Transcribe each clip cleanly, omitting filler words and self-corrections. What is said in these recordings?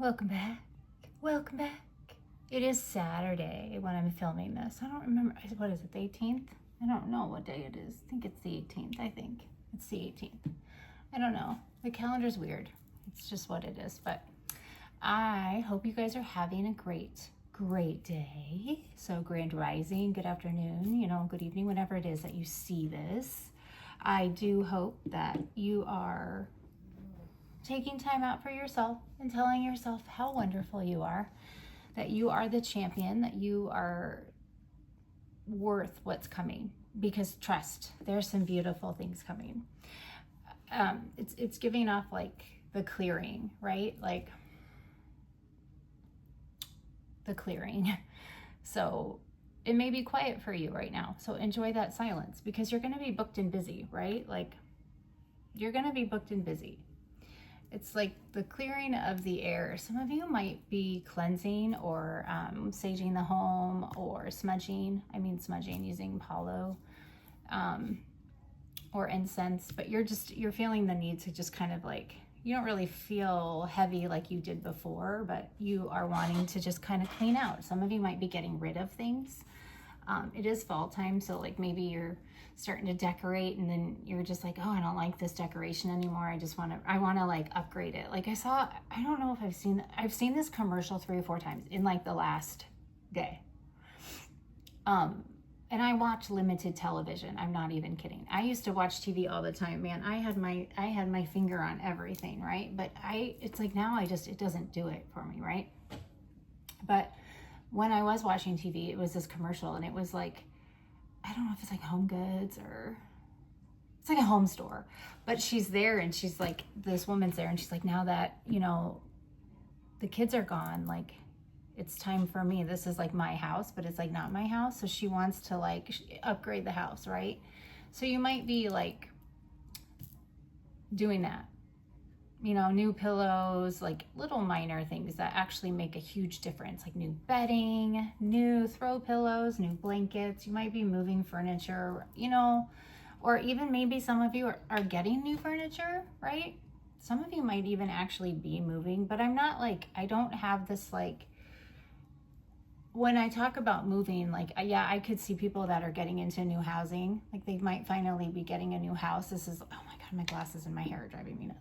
Welcome back. Welcome back. It is Saturday when I'm filming this. I don't remember. What is it, the 18th? I don't know what day it is. I think it's the 18th. I think it's the 18th. I don't know. The calendar's weird. It's just what it is. But I hope you guys are having a great day. So grand rising, good afternoon, good evening, whenever it is that you see this. I do hope that you are taking time out for yourself and telling yourself how wonderful you are, that you are the champion, that you are worth what's coming, because trust, there's some beautiful things coming. It's giving off like the clearing, right? Like the clearing. So it may be quiet for you right now. So enjoy that silence, because you're going to be booked and busy, right? Like you're going to be booked and busy. It's like the clearing of the air. Some of you might be cleansing or saging the home, or smudging. I mean smudging using palo or incense, but you're feeling the need to just kind of like, you don't really feel heavy like you did before, but you are wanting to just kind of clean out. Some of you might be getting rid of things. It is fall time, so like maybe you're starting to decorate and then you're just like, oh, I don't like this decoration anymore. I want to like upgrade it. Like I don't know if I've seen this commercial 3 or 4 times in like the last day. And I watch limited television. I'm not even kidding. I used to watch TV all the time, man. I had my finger on everything, right? But it's like now it doesn't do it for me, right? But when I was watching TV, it was this commercial, and it was like, I don't know if it's like Home Goods or it's like a home store, but she's there and she's like, this woman's there and she's like, now that, the kids are gone, like it's time for me. This is like my house, but it's like not my house. So she wants to like upgrade the house, right? So you might be like doing that. New pillows, like little minor things that actually make a huge difference, like new bedding, new throw pillows, new blankets. You might be moving furniture, or even maybe some of you are getting new furniture, right? Some of you might even actually be moving, but I don't have this, like, when I talk about moving, like, yeah, I could see people that are getting into new housing. Like they might finally be getting a new house. This is, oh my God, my glasses and my hair are driving me nuts.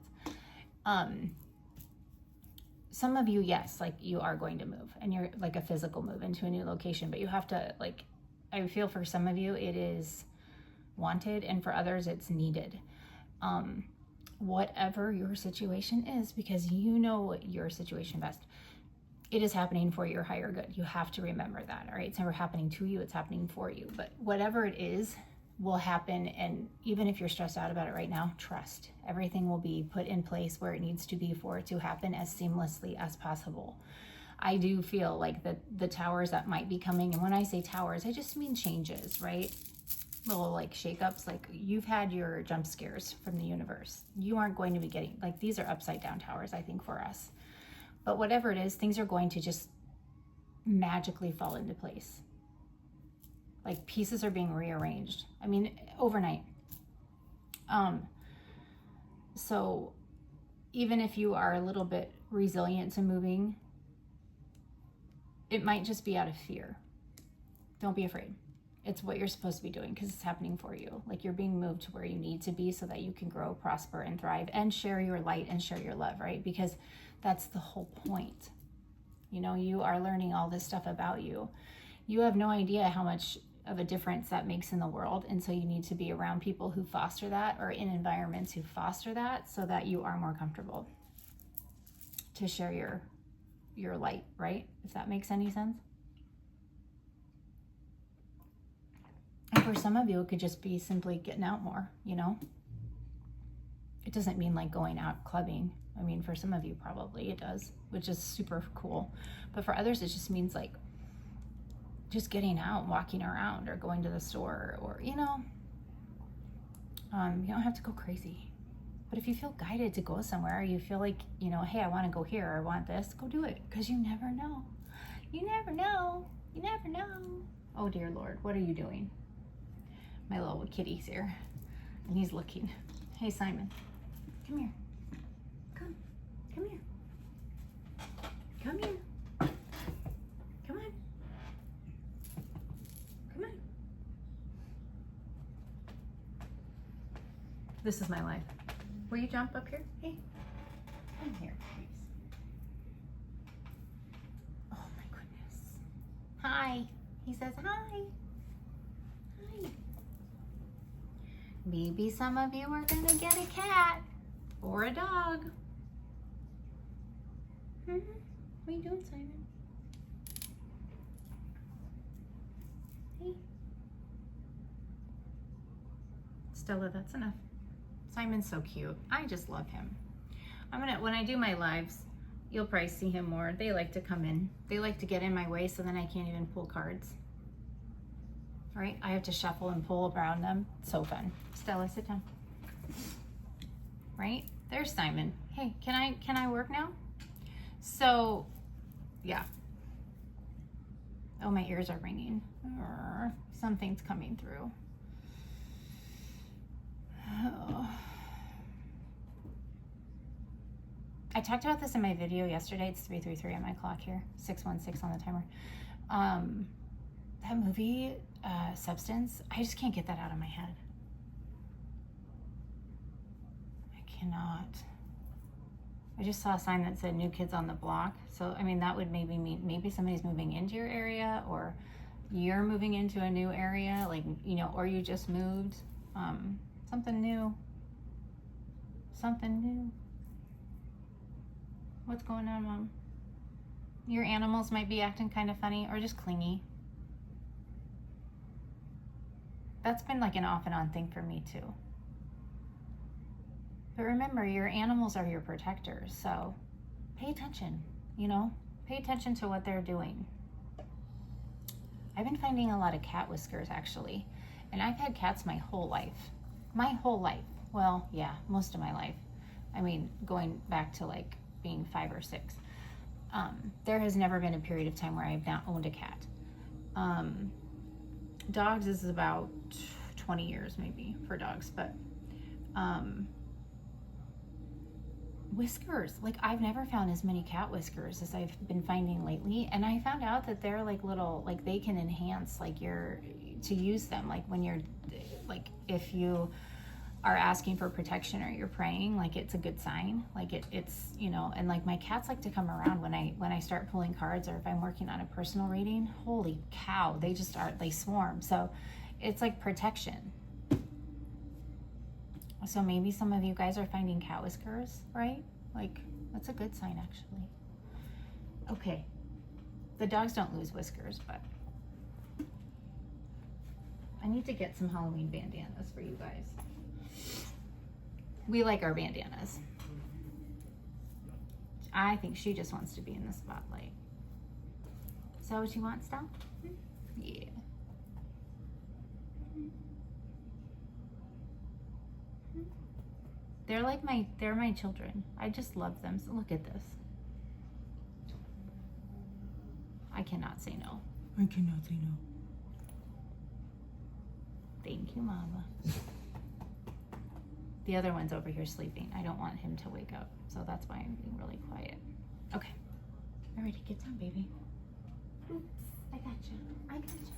Some of you, yes, like you are going to move, and you're like a physical move into a new location, but you have to, like, I feel for some of you it is wanted, and for others it's needed. Whatever your situation is, because you know your situation best, it is happening for your higher good. You have to remember that. All right, it's never happening to you, it's happening for you. But whatever it is will happen, and even if you're stressed out about it right now, trust everything will be put in place where it needs to be for it to happen as seamlessly as possible. I do feel like the towers that might be coming, and when I say towers, I just mean changes, right? Little like shakeups. Like you've had your jump scares from the universe. You aren't going to be getting, like, these are upside down towers, I think, for us. But whatever it is, things are going to just magically fall into place. Like pieces are being rearranged. I mean, overnight. So even if you are a little bit resilient to moving, it might just be out of fear. Don't be afraid. It's what you're supposed to be doing, because it's happening for you. Like you're being moved to where you need to be so that you can grow, prosper, and thrive, and share your light and share your love, right? Because that's the whole point. You are learning all this stuff about you. You have no idea how much of a difference that makes in the world, and so you need to be around people who foster that, or in environments who foster that, so that you are more comfortable to share your light, right? If that makes any sense. And for some of you, it could just be simply getting out more. It doesn't mean like going out clubbing. I mean, for some of you probably it does, which is super cool, but for others it just means like just getting out, walking around, or going to the store, or you don't have to go crazy. But if you feel guided to go somewhere, you feel like, hey, I want to go here, or I want this, go do it, because you never know. You never know. Oh dear Lord, what are you doing? My little kitty's here and he's looking. Hey Simon, come here. Come here. This is my life. Will you jump up here? Hey, come here, please. Oh my goodness. Hi. He says hi. Hi. Maybe some of you are gonna get a cat or a dog. What are you doing, Simon? Hey. Stella, that's enough. Simon's so cute. I just love him. When I do my lives, you'll probably see him more. They like to come in. They like to get in my way so then I can't even pull cards. All right, I have to shuffle and pull around them. So fun. Stella, sit down. Right? There's Simon. Hey, can I work now? So, yeah. Oh, my ears are ringing. Something's coming through. Oh. I talked about this in my video yesterday. It's 3:33 on my clock here. 6:16 on the timer. That movie, Substance, I just can't get that out of my head. I cannot. I just saw a sign that said New Kids on the Block. So, I mean, that would maybe mean maybe somebody's moving into your area, or you're moving into a new area, like, you know, or you just moved. Something new. Something new. What's going on, Mom? Your animals might be acting kind of funny or just clingy. That's been like an off and on thing for me too. But remember, your animals are your protectors, so pay attention, you know? Pay attention to what they're doing. I've been finding a lot of cat whiskers, actually. And I've had cats my whole life. My whole life. Well, yeah, most of my life. I mean, going back to like being 5 or 6. There has never been a period of time where I have not owned a cat. Dogs is about 20 years maybe for dogs, but whiskers, like I've never found as many cat whiskers as I've been finding lately. And I found out that they're like little, like they can enhance like to use them, like when you're like, if you are asking for protection or you're praying, like it's a good sign. Like it's, you know, and like my cats like to come around when I start pulling cards, or if I'm working on a personal reading. Holy cow, they swarm. So it's like protection. So maybe some of you guys are finding cat whiskers, right? Like that's a good sign, actually. Okay, the dogs don't lose whiskers, but I need to get some Halloween bandanas for you guys. We like our bandanas. I think she just wants to be in the spotlight. Is that what you want, Steph? Yeah. They're my children. I just love them. So look at this. I cannot say no. I cannot say no. Thank you, Mama. The other one's over here sleeping. I don't want him to wake up, so that's why I'm being really quiet. Okay. All right, get down, baby. Oops, I got you. I got you.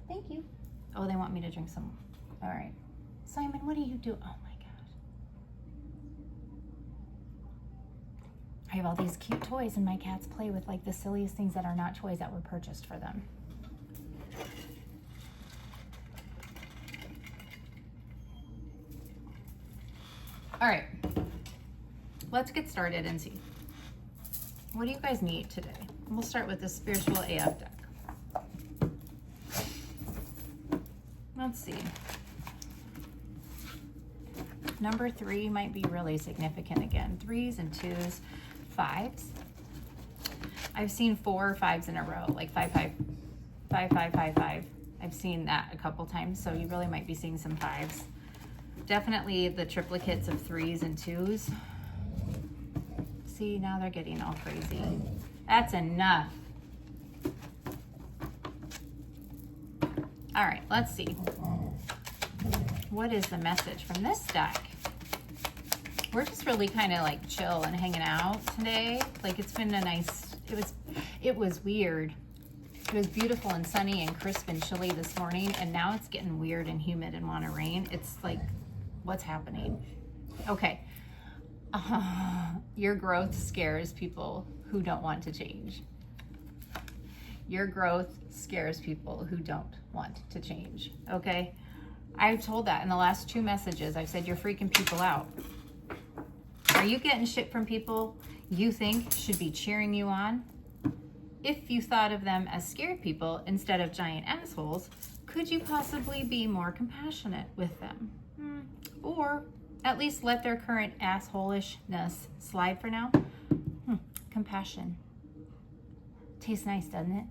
Thank you. Oh, they want me to drink some. All right. Simon, what do you do? Oh my God. I have all these cute toys, and my cats play with like the silliest things that are not toys that were purchased for them. All right, let's get started and see. What do you guys need today? We'll start with the Spiritual AF deck. Let's see. Number 3 might be really significant again. 3s and 2s, 5s. I've seen 4 or 5s in a row, like 5, 5, 5, 5, 5, 5. I've seen that a couple times, so you really might be seeing some 5s. Definitely the triplicates of 3s and 2s. See, now they're getting all crazy. That's enough. All right, let's see. What is the message from this deck? We're just really kind of like chill and hanging out today. Like it's been a nice, it was weird. It was beautiful and sunny and crisp and chilly this morning, and now it's getting weird and humid and want to rain. It's like What's happening? Okay. Your growth scares people who don't want to change. Your growth scares people who don't want to change. Okay? I've told that in the last 2 messages. I've said you're freaking people out. Are you getting shit from people you think should be cheering you on? If you thought of them as scared people instead of giant assholes, could you possibly be more compassionate with them? Or at least let their current assholishness slide for now? Compassion. Tastes nice, doesn't it?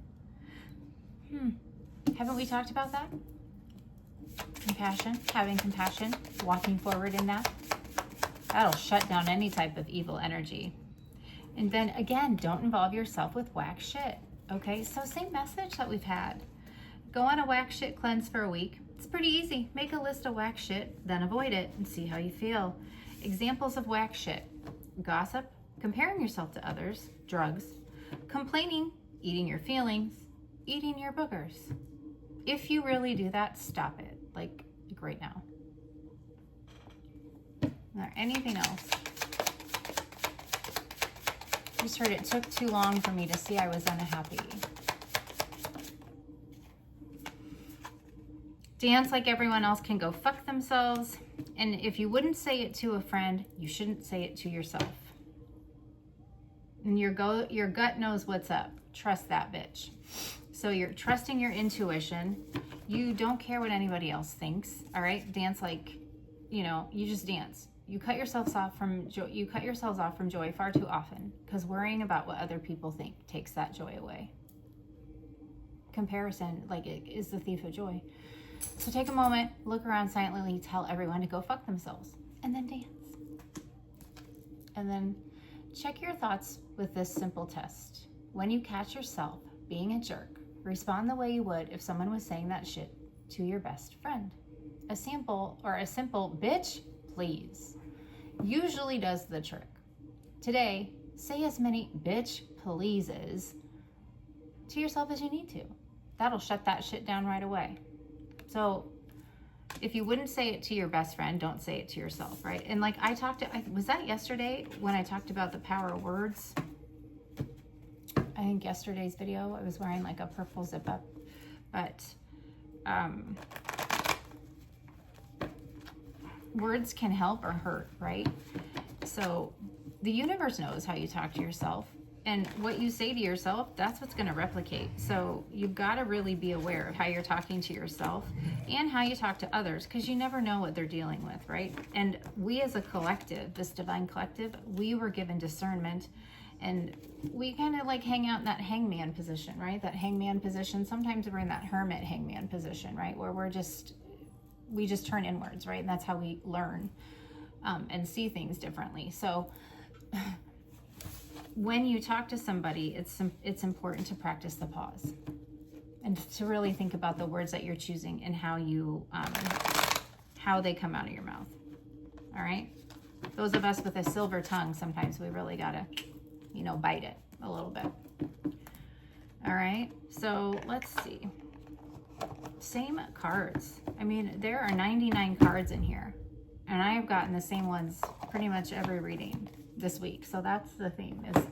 Haven't we talked about that? Compassion, having compassion, walking forward in that. That'll shut down any type of evil energy. And then again, don't involve yourself with whack shit. Okay, so same message that we've had. Go on a whack shit cleanse for a week. It's pretty easy. Make a list of whack shit, then avoid it and see how you feel. Examples of whack shit: gossip, comparing yourself to others, drugs, complaining, eating your feelings, eating your boogers. If you really do that, stop it. Like right now. Is there anything else? Just heard it took too long for me to see I was unhappy. Dance like everyone else can go fuck themselves. And if you wouldn't say it to a friend, you shouldn't say it to yourself. And your gut knows what's up. Trust that bitch. So you're trusting your intuition. You don't care what anybody else thinks. All right? Dance like, you just dance. You cut yourselves off from joy. You cut yourselves off from joy far too often because worrying about what other people think takes that joy away. Comparison, like it is the thief of joy. So take a moment, look around silently, tell everyone to go fuck themselves, and then dance. And then check your thoughts with this simple test. When you catch yourself being a jerk, respond the way you would if someone was saying that shit to your best friend. A simple bitch, please, usually does the trick. Today, say as many bitch pleases to yourself as you need to. That'll shut that shit down right away. So if you wouldn't say it to your best friend, don't say it to yourself, right? And like was that yesterday when I talked about the power of words? I think yesterday's video, I was wearing like a purple zip up, but words can help or hurt, right? So the universe knows how you talk to yourself, and what you say to yourself, that's what's going to replicate. So you've got to really be aware of how you're talking to yourself and how you talk to others, because you never know what they're dealing with, right? And we as a collective, this divine collective, we were given discernment, and we kind of like hang out in that hangman position, right? That hangman position. Sometimes we're in that hermit hangman position, right? Where we just turn inwards, right? And that's how we learn and see things differently. So when you talk to somebody, it's important to practice the pause and to really think about the words that you're choosing and how they come out of your mouth. All right? Those of us with a silver tongue, sometimes we really gotta, bite it a little bit. All right? So let's see. Same cards. I mean, there are 99 cards in here, and I have gotten the same ones pretty much every reading this week. So that's the theme, is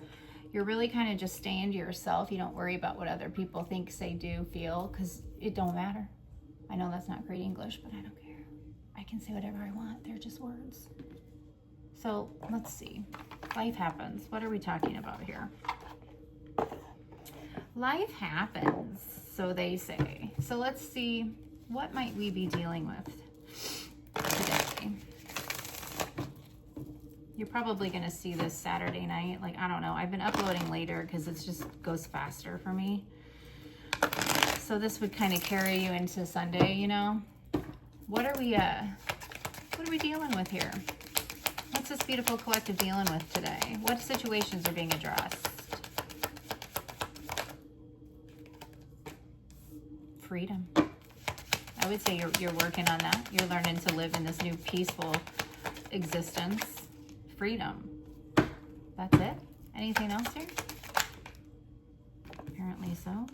you're really kind of just staying to yourself. You don't worry about what other people think, say, do, feel, because it don't matter. I know that's not great English, but I don't care. I can say whatever I want. They're just words. So let's see. Life happens. What are we talking about here? Life happens, so they say. So let's see, what might we be dealing with today? You're probably going to see this Saturday night. Like, I don't know. I've been uploading later because it just goes faster for me. So this would kind of carry you into Sunday, What are we dealing with here? What's this beautiful collective dealing with today? What situations are being addressed? Freedom. I would say you're working on that. You're learning to live in this new peaceful existence. Freedom. That's it? Anything else here? Apparently so.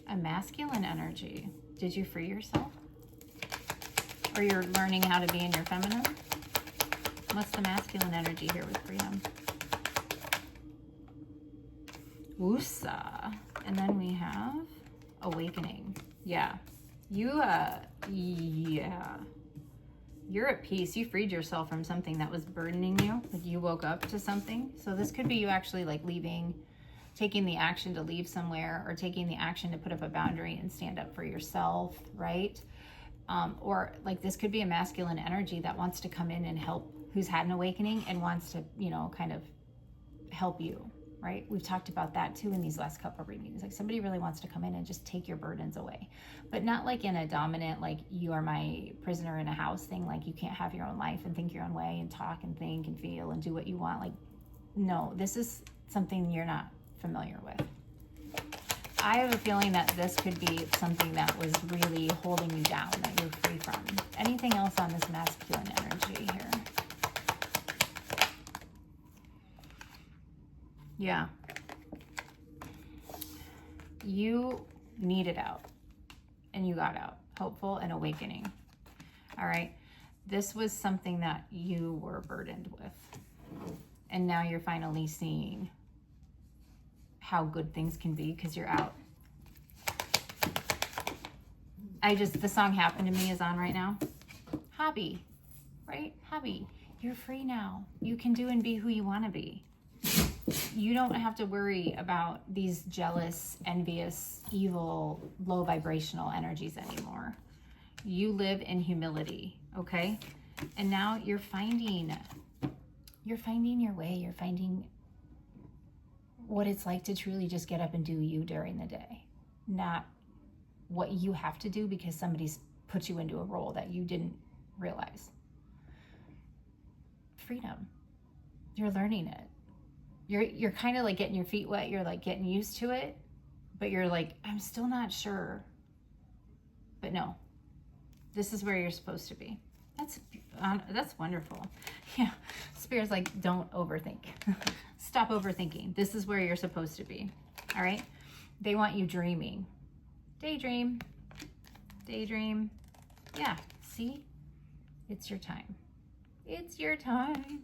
A masculine energy. Did you free yourself? Or you're learning how to be in your feminine? What's the masculine energy here with freedom? Usa. And then we have awakening. Yeah. You're at peace. You freed yourself from something that was burdening you. Like you woke up to something. So this could be you actually like leaving, taking the action to leave somewhere, or taking the action to put up a boundary and stand up for yourself, right? Or like this could be a masculine energy that wants to come in and help, who's had an awakening and wants to, you know, kind of help you, right? We've talked about that too in these last couple of readings. Like somebody really wants to come in and just take your burdens away, but not like in a dominant, like you are my prisoner in a house thing. Like you can't have your own life and think your own way and talk and think and feel and do what you want. Like, no, this is something you're not familiar with. I have a feeling that this could be something that was really holding you down, that you're free from. Anything else on this masculine energy here? Yeah. You needed out and you got out. Hopeful and awakening. All right. This was something that you were burdened with. And now you're finally seeing how good things can be because you're out. The song Happened to Me is on right now. Hobby, right? Hobby. You're free now. You can do and be who you want to be. You don't have to worry about these jealous, envious, evil, low vibrational energies anymore. You live in humility, okay? And now you're finding your way. You're finding what it's like to truly just get up and do you during the day, not what you have to do because somebody's put you into a role that you didn't realize. Freedom. You're learning it. You're kind of like getting your feet wet. You're like getting used to it, but you're like, I'm still not sure. But no, this is where you're supposed to be. That's wonderful. Yeah, Spirit's like, don't overthink. Stop overthinking. This is where you're supposed to be. All right. They want you dreaming. Daydream. Daydream. Yeah. See? It's your time. It's your time.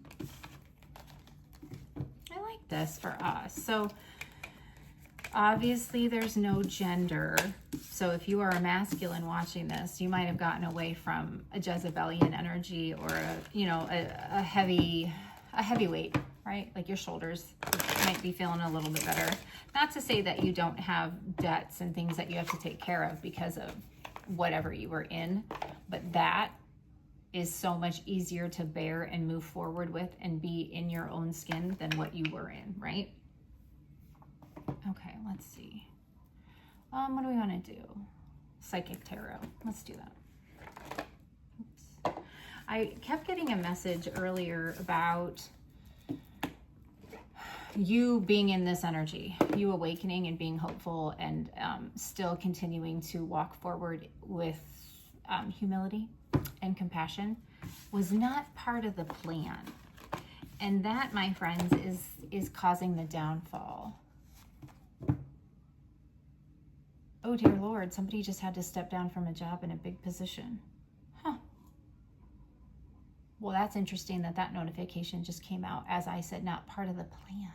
I like this for us. So obviously there's no gender. So if you are a masculine watching this, you might have gotten away from a Jezebelian energy or a heavyweight, right? Like your shoulders might be feeling a little bit better. Not to say that you don't have debts and things that you have to take care of because of whatever you were in, but that is so much easier to bear and move forward with and be in your own skin than what you were in, right? Okay, let's see. What do we want to do? Psychic tarot. Let's do that. Oops. I kept getting a message earlier about you being in this energy, you awakening and being hopeful and still continuing to walk forward with humility and compassion was not part of the plan. And that, my friends, is causing the downfall. Oh dear Lord, somebody just had to step down from a job in a big position. Huh. Well, that's interesting that notification just came out, as I said, not part of the plan.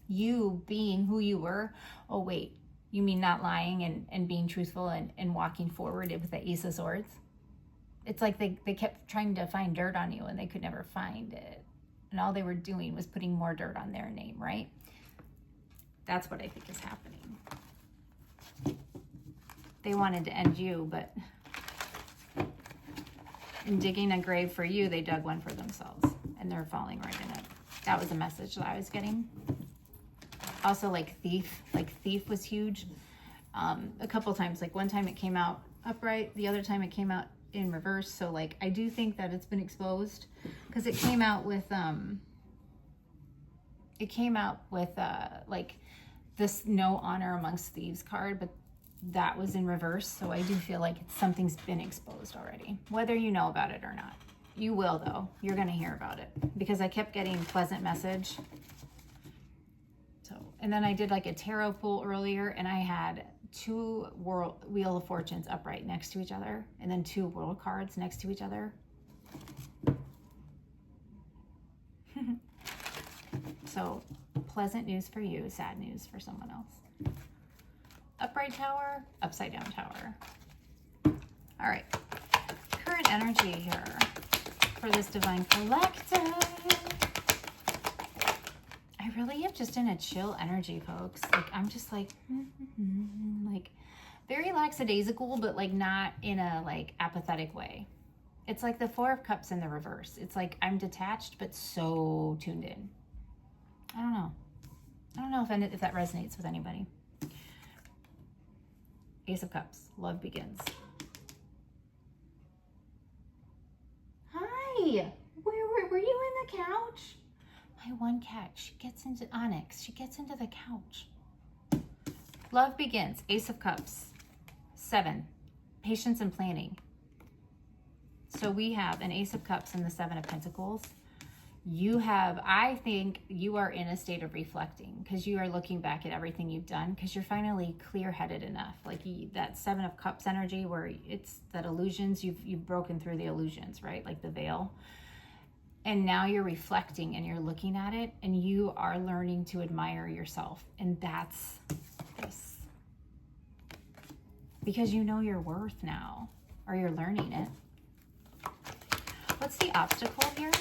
You being who you were. Oh wait, you mean not lying and being truthful and walking forward with the Ace of Swords? It's like they kept trying to find dirt on you and they could never find it. And all they were doing was putting more dirt on their name, right? That's what I think is happening. They wanted to end you, but in digging a grave for you, they dug one for themselves and they're falling right in it. That was a message that I was getting. Also, like thief was huge. A couple times, like one time it came out upright, the other time it came out in reverse. So like I do think that it's been exposed because it came out with like this no honor amongst thieves card, but that was in reverse. So I do feel like something's been exposed already, whether you know about it or not. You will though. You're gonna hear about it because I kept getting pleasant message. So, and then I did like a tarot pull earlier and I had two Wheel of Fortunes upright next to each other, and then two World cards next to each other. So pleasant news for you, sad news for someone else. Upright Tower, upside down Tower. All right, current energy here for this Divine Collective. I really am just in a chill energy, folks. Like, I'm just like, like very lackadaisical, but like not in a like apathetic way. It's like the Four of Cups in the reverse. It's like I'm detached, but so tuned in. I don't know. I don't know if that resonates with anybody. Ace of Cups, love begins. Hi, where were you in the couch? My one cat, she gets into Onyx. She gets into the couch. Love begins. Ace of Cups. 7. Patience and planning. So we have an Ace of Cups and the 7 of Pentacles. You have, I think you are in a state of reflecting because you are looking back at everything you've done because you're finally clear-headed enough. Like that 7 of Cups energy where it's that illusions, you've broken through the illusions, right? Like the veil. And now you're reflecting and you're looking at it and you are learning to admire yourself. And that's this. Because you know your worth now, or you're learning it. What's the obstacle here?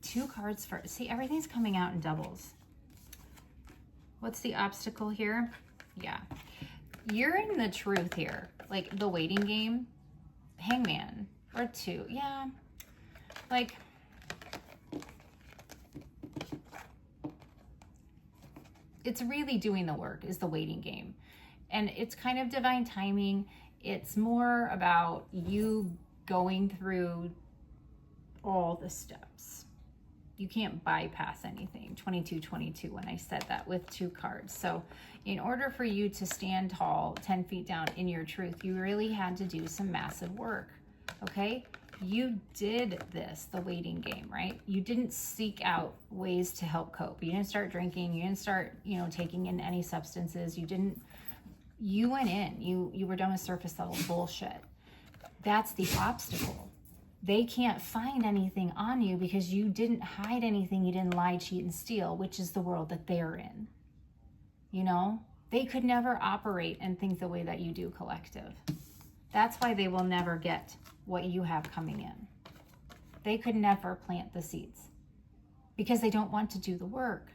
Two cards for, see, everything's coming out in doubles. What's the obstacle here? Yeah. You're in the truth here. Like the waiting game, Hangman, or 2. Yeah. Like, it's really doing the work is the waiting game. And it's kind of divine timing. It's more about you going through all the steps. You can't bypass anything. 2222 when I said that with 2 cards. So in order for you to stand tall 10 feet down in your truth, you really had to do some massive work. Okay? You did this, the waiting game, right? You didn't seek out ways to help cope. You didn't start drinking. You didn't start, taking in any substances. You went in. You were done with surface level bullshit. That's the obstacle. They can't find anything on you because you didn't hide anything. You didn't lie, cheat, and steal, which is the world that they're in. They could never operate and think the way that you do, collective. That's why they will never get what you have coming in. They could never plant the seeds because they don't want to do the work.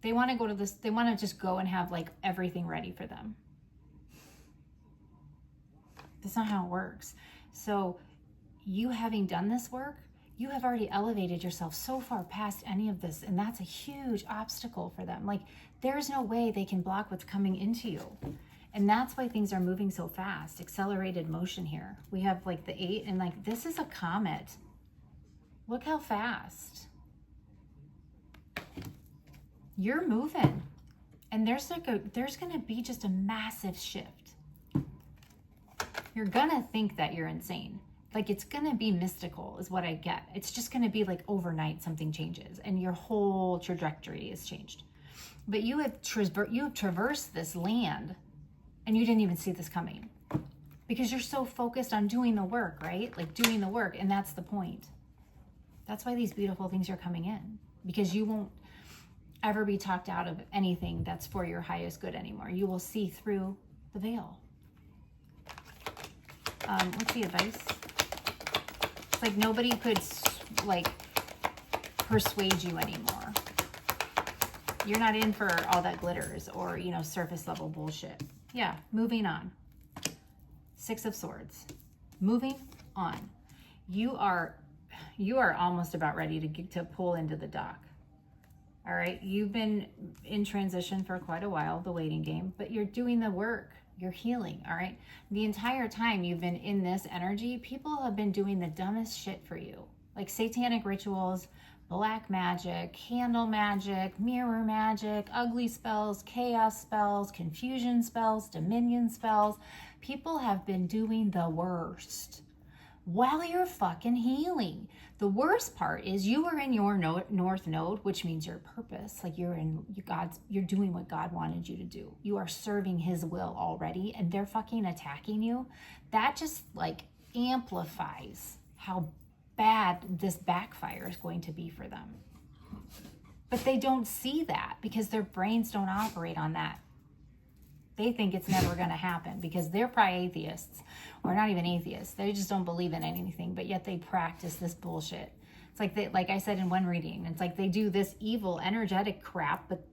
They want to go to this, they want to just go and have like everything ready for them. That's not how it works. So you having done this work, you have already elevated yourself so far past any of this. And that's a huge obstacle for them. Like there's no way they can block what's coming into you. And that's why things are moving so fast. Accelerated motion here. We have like the 8 and like this is a comet. Look how fast. You're moving. And there's going to be just a massive shift. You're gonna think that you're insane. Like it's gonna be mystical is what I get. It's just gonna be like overnight something changes and your whole trajectory is changed. But you have traversed this land and you didn't even see this coming because you're so focused on doing the work, right? Like doing the work, and that's the point. That's why these beautiful things are coming in, because you won't ever be talked out of anything that's for your highest good anymore. You will see through the veil. What's the advice? It's like nobody could like persuade you anymore. You're not in for all that glitters or, surface level bullshit. Yeah, moving on. 6 of Swords. Moving on. You are almost about ready to pull into the dock. All right, you've been in transition for quite a while, the waiting game, but you're doing the work. You're healing, all right? The entire time you've been in this energy, people have been doing the dumbest shit for you. Like satanic rituals, black magic, candle magic, mirror magic, ugly spells, chaos spells, confusion spells, dominion spells. People have been doing the worst while you're fucking healing. The worst part is you are in your north node, which means your purpose. Like you're doing what God wanted you to do. You are serving his will already, and they're fucking attacking you. That just like amplifies how bad this backfire is going to be for them. But they don't see that because their brains don't operate on that. They think it's never going to happen because they're probably atheists, or not even atheists. They just don't believe in anything, but yet they practice this bullshit. It's like like I said in one reading, it's like they do this evil energetic crap, but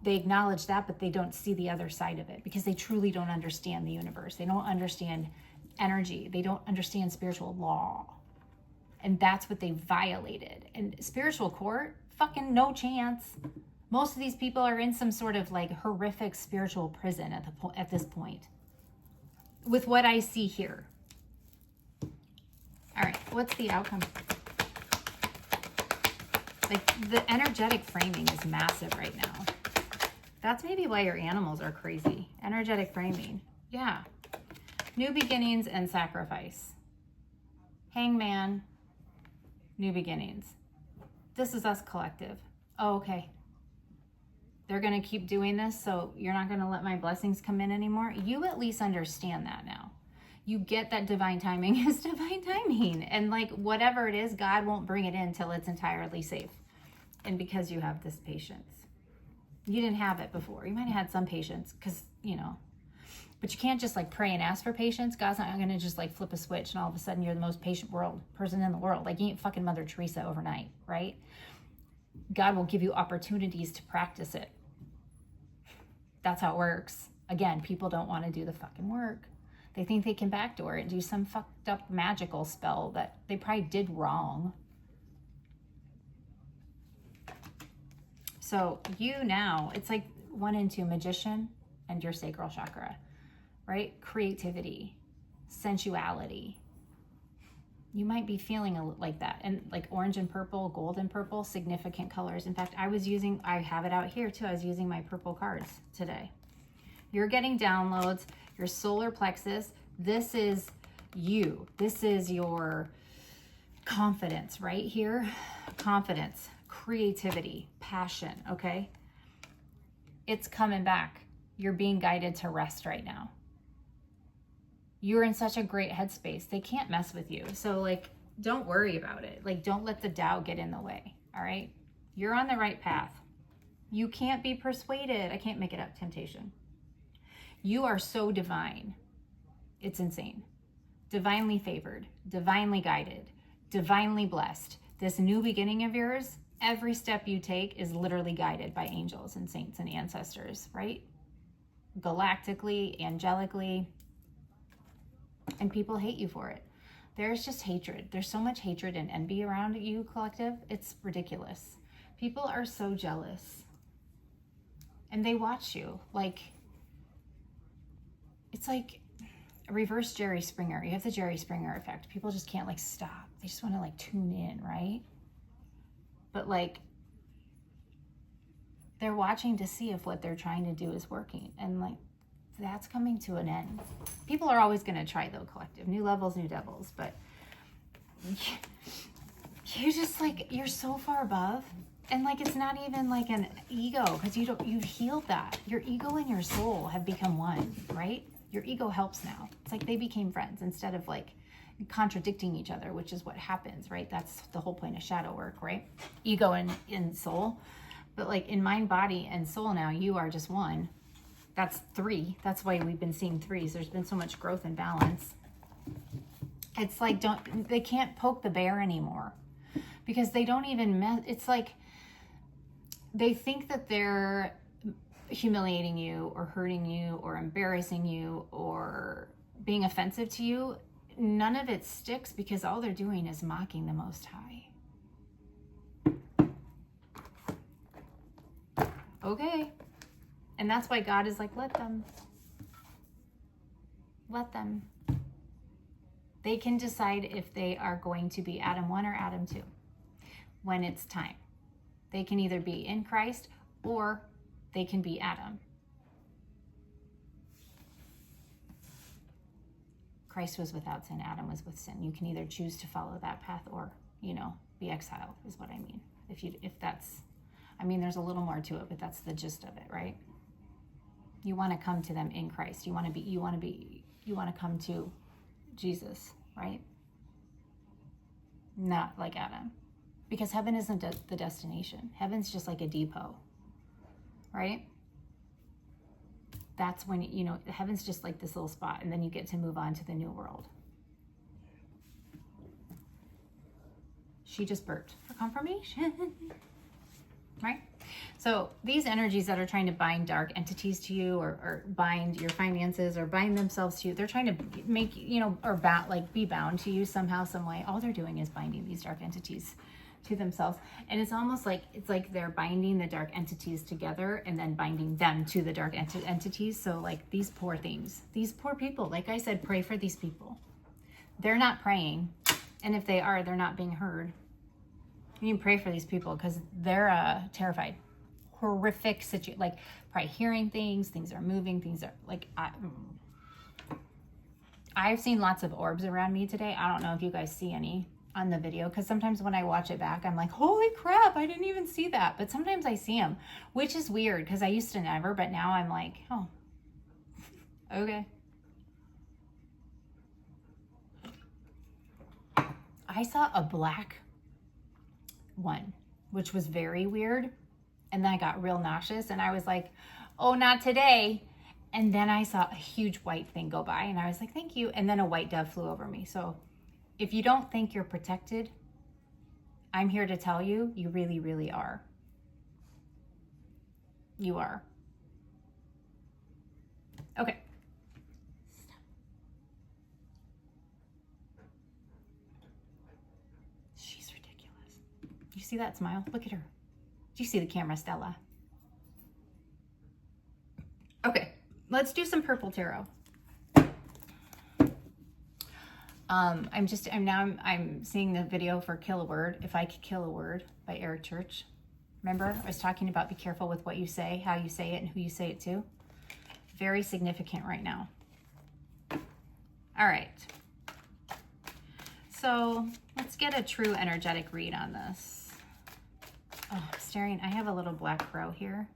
they acknowledge that, but they don't see the other side of it because they truly don't understand the universe. They don't understand energy. They don't understand spiritual law. And that's what they violated. And spiritual court, fucking no chance. Most of these people are in some sort of like horrific spiritual prison at this point. With what I see here. All right, what's the outcome? Like the energetic framing is massive right now. That's maybe why your animals are crazy. Energetic framing. Yeah. New beginnings and sacrifice. Hangman. New beginnings. This is us collective. Oh, okay. They're going to keep doing this, so you're not going to let my blessings come in anymore. You at least understand that now. You get that divine timing is divine timing. And like whatever it is, God won't bring it in till it's entirely safe. And because you have this patience. You didn't have it before. You might have had some patience because, you know. But you can't just like pray and ask for patience. God's not going to just like flip a switch and all of a sudden you're the most patient person in the world. Like you ain't fucking Mother Teresa overnight, right? God will give you opportunities to practice it. That's how it works. Again, people don't want to do the fucking work. They think they can backdoor it and do some fucked up magical spell that they probably did wrong. So you now, it's like 1 and 2, magician and your sacral chakra, right? Creativity, sensuality. You might be feeling like that. And like orange and purple, gold and purple, significant colors. In fact, I have it out here too. I was using my purple cards today. You're getting downloads, your solar plexus. This is you. This is your confidence right here. Confidence, creativity, passion, okay? It's coming back. You're being guided to rest right now. You're in such a great headspace. They can't mess with you. So like, don't worry about it. Like, don't let the doubt get in the way. All right. You're on the right path. You can't be persuaded. I can't make it up. Temptation. You are so divine. It's insane. Divinely favored, divinely guided, divinely blessed. This new beginning of yours, every step you take is literally guided by angels and saints and ancestors, right? Galactically, angelically. And people hate you for it. There's just hatred. There's so much hatred and envy around you, collective. It's ridiculous. People are so jealous. And they watch you. Like, it's like a reverse Jerry Springer. You have the Jerry Springer effect. People just can't like stop. They just want to like tune in, right? But like, they're watching to see if what they're trying to do is working. And like, that's coming to an end. People are always going to try though, collective. New levels, new devils. But you just like, you're so far above. And like, it's not even like an ego because you've healed that. Your ego and your soul have become one, right? Your ego helps now. It's like they became friends instead of like contradicting each other, which is what happens, right? That's the whole point of shadow work, right? Ego and soul. But like in mind, body, and soul now, you are just one. That's 3. That's why we've been seeing 3s. There's been so much growth and balance. It's like, they can't poke the bear anymore because they don't even, it's like, they think that they're humiliating you or hurting you or embarrassing you or being offensive to you. None of it sticks because all they're doing is mocking the Most High. Okay. And that's why God is like, let them. Let them. They can decide if they are going to be Adam 1 or Adam 2 when it's time. They can either be in Christ or they can be Adam. Christ was without sin, Adam was with sin. You can either choose to follow that path or, you know, be exiled is what I mean. If that's, I mean, there's a little more to it, but that's the gist of it, right? You want to come to them in Christ. You want to come to Jesus, right? Not like Adam. Because heaven isn't the destination. Heaven's just like a depot, right? That's when, you know, heaven's just like this little spot, and then you get to move on to the new world. She just burped for confirmation, right? So these energies that are trying to bind dark entities to you, or bind your finances, or bind themselves to you, they're trying to make, you know, or be bound to you somehow, some way. All they're doing is binding these dark entities to themselves. And it's almost like, it's like they're binding the dark entities together and then binding them to the dark entities. So like these poor things, these poor people, like I said, pray for these people. They're not praying. And if they are, they're not being heard. You can pray for these people because they're terrified. Horrific situation, like probably hearing things are moving, things are like, I've seen lots of orbs around me today. I don't know if you guys see any on the video, because sometimes when I watch it back, I'm like, holy crap, I didn't even see that. But sometimes I see them, which is weird because I used to never, but now I'm like, oh, okay. I saw a black one, which was very weird. And then I got real nauseous and I was like, oh, not today. And then I saw a huge white thing go by and I was like, thank you. And then a white dove flew over me. So if you don't think you're protected, I'm here to tell you, you really, really are. You are. Okay. She's ridiculous. You see that smile? Look at her. Do you see the camera, Stella? Okay, let's do some purple tarot. I'm seeing the video for Kill a Word, If I Could Kill a Word by Eric Church. Remember, I was talking about be careful with what you say, how you say it, and who you say it to. Very significant right now. All right. So let's get a true energetic read on this. Oh, I'm staring. I have a little black crow here.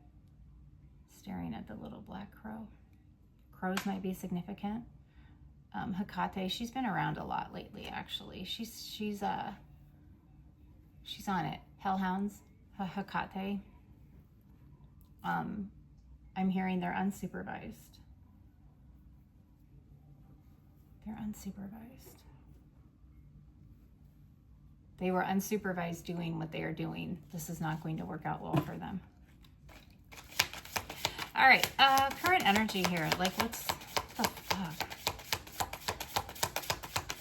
Staring at the little black crow. Crows might be significant. Hecate, she's been around a lot lately, actually. She's on it. Hellhounds, Hecate. I'm hearing they're unsupervised. They're unsupervised. They were unsupervised doing what they are doing. This is not going to work out well for them. All right, current energy here. Like, what the fuck?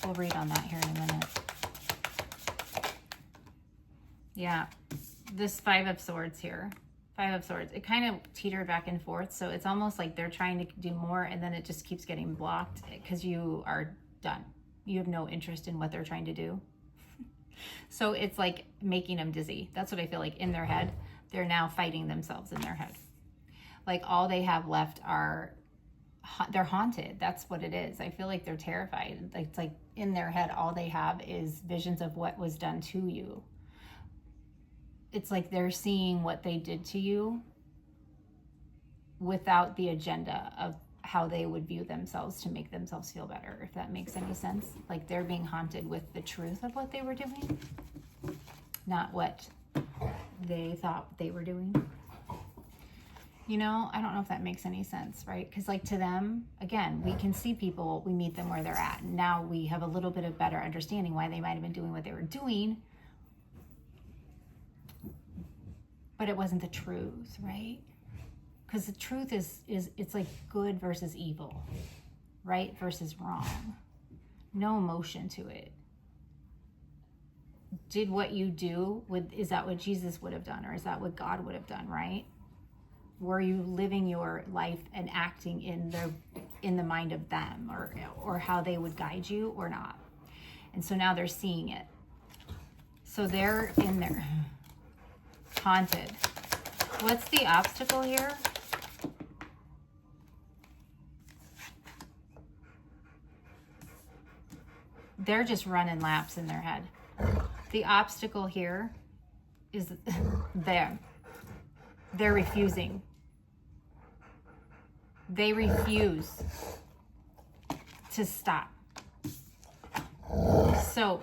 We'll read on that here in a minute. Yeah, this Five of Swords here. Five of Swords. It kind of teetered back and forth, so it's almost like they're trying to do more, and then it just keeps getting blocked because you are done. You have no interest in what they're trying to do. So it's like making them dizzy. That's what I feel like in their head. They're now fighting themselves in their head. Like all they have left are, they're haunted. That's what it is. I feel like they're terrified. It's like in their head, all they have is visions of what was done to you. It's like they're seeing what they did to you without the agenda of how they would view themselves to make themselves feel better, if that makes any sense. Like they're being haunted with the truth of what they were doing, not what they thought they were doing. You know, I don't know if that makes any sense, right? Because like to them, again, we can see people, we meet them where they're at. And now we have a little bit of better understanding why they might have been doing what they were doing. But it wasn't the truth, right? Because the truth is it's like good versus evil, right versus wrong. No emotion to it. Did what you do, is that what Jesus would have done, or is that what God would have done, right? Were you living your life and acting in the mind of them, or how they would guide you or not? And so now they're seeing it. So they're in there, haunted. What's the obstacle here? they're just running laps in their head. The obstacle here is them. They're refusing. They refuse to stop. So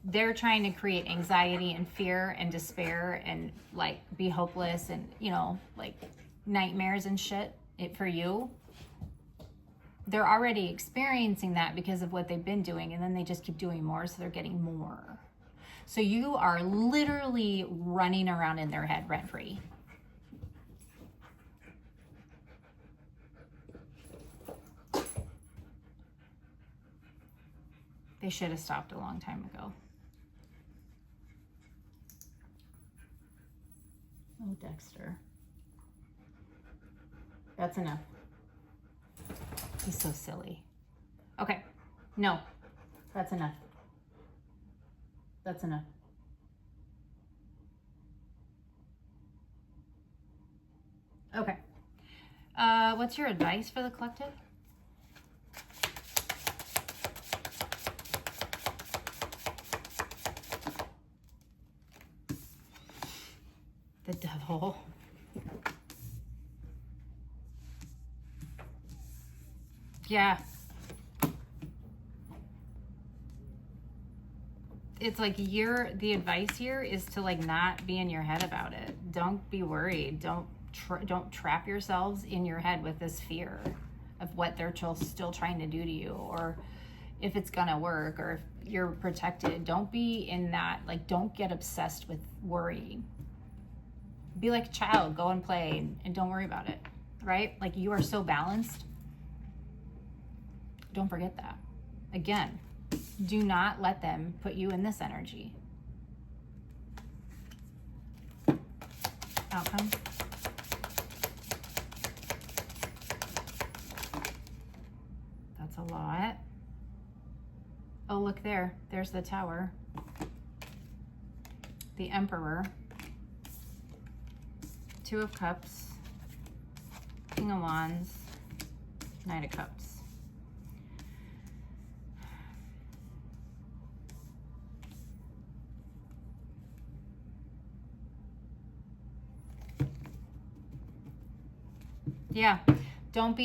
they're trying to create anxiety and fear and despair and like be hopeless and, you know, like nightmares and shit for you. They're already experiencing that because of what they've been doing, and then they just keep doing more, so they're getting more. So you are literally running around in their head rent-free. They should have stopped a long time ago. Oh, Dexter. That's enough. He's so silly. Okay. No. That's enough. That's enough. Okay. What's your advice for the collective? The devil. Yeah. It's like the advice here is to like not be in your head about it. Don't be worried. Don't trap yourselves in your head with this fear of what they're still trying to do to you, or if it's gonna work, or if you're protected. Don't be in that, like, don't get obsessed with worrying. Be like a child, go and play and don't worry about it, right? Like, you are so balanced. Don't forget that. Again, do not let them put you in this energy. Outcome. That's a lot. Oh, look there. There's the Tower. The Emperor. Two of Cups. King of Wands. Knight of Cups. Yeah, don't